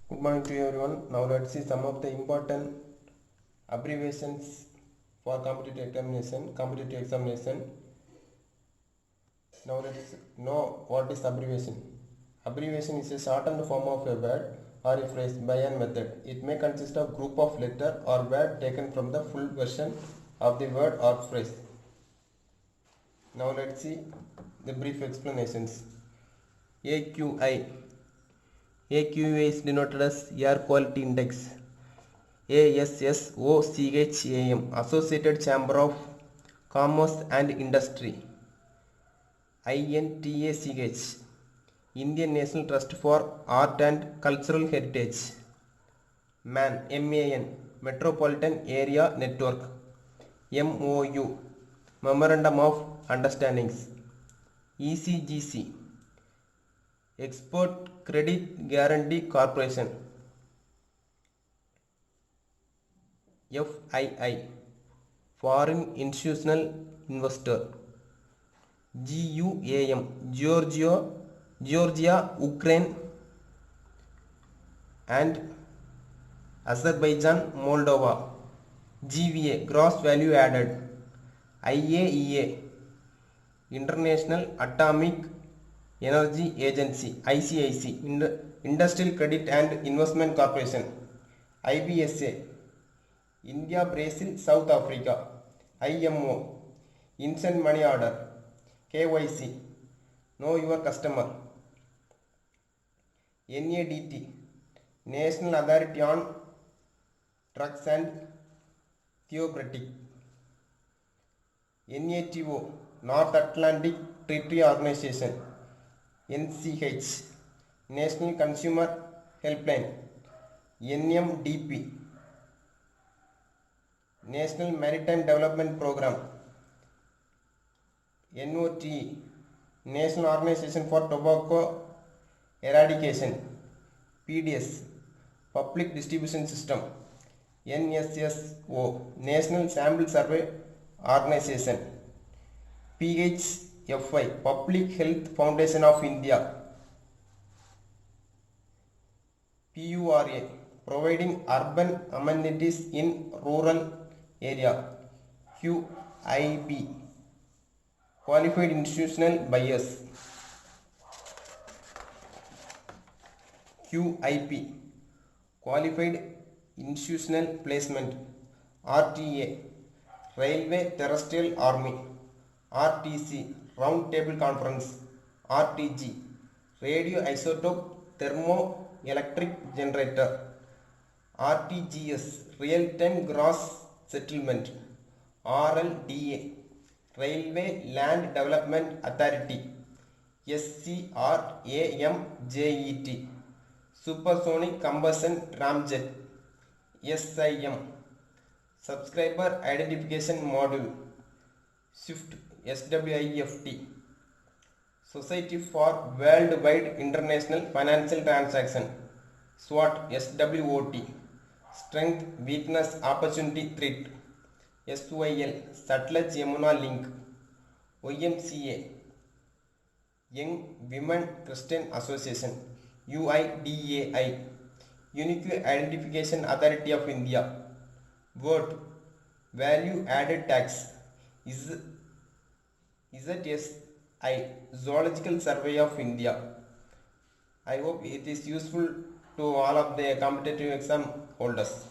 Good morning to everyone. Now let's see some of the important abbreviations for competitive examination. Now let's know what is abbreviation. Abbreviation is a shortened form of a word or a phrase by a method. It may consist of group of letter or word taken from the full version of the word or phrase. Now let's see the brief explanations. AQI. AQI is denoted as Air Quality Index. ASSOCHAM, Associated Chamber of Commerce and Industry. INTACH, Indian National Trust for Art and Cultural Heritage. MAN, Metropolitan Area Network. MOU, Memorandum of Understandings. ECGC, Export Credit Guarantee Corporation. FII, Foreign Institutional Investor. GUAM, Georgia, Ukraine and Azerbaijan, Moldova. GVA, Gross Value Added. IAEA, International Atomic Energy Agency. ICIC, Industrial Credit and Investment Corporation. IBSA, India, Brazil, South Africa. IMO, Instant Money Order. KYC, Know Your Customer. NADT, National Authority on Drugs and Theocratic. NATO, North Atlantic Treaty Organization. NCH, National Consumer Helpline. NMDP, National Maritime Development Program. NOTE, National Organization for Tobacco Eradication. PDS, Public Distribution System. NSSO, National Sample Survey Organization. PHFI, Public Health Foundation of India. PURA, Providing Urban Amenities in Rural Area. QIB, Qualified Institutional Buyers. QIP, Qualified Institutional Placement. RTA, Railway Terrestrial Army. RTC, Round Table Conference. RTG, Radio Isotope Thermoelectric Generator. RTGS, Real Time Gross Settlement. RLDA, Railway Land Development Authority. SCRAMJET, Supersonic Combustion Ramjet. SIM, Subscriber Identification Module. SWIFT, SWIFT, Society for Worldwide International Financial Transaction. SWOT, SWOT, Strength, Weakness, Opportunity, Threat. SYL, Sutlej Yamuna Link. YMCA, Young Women Christian Association. UIDAI, Unique Identification Authority of India. VAT, Value Added Tax. ZSI, Zoological Survey of India. I hope it is useful to all of the competitive exam holders.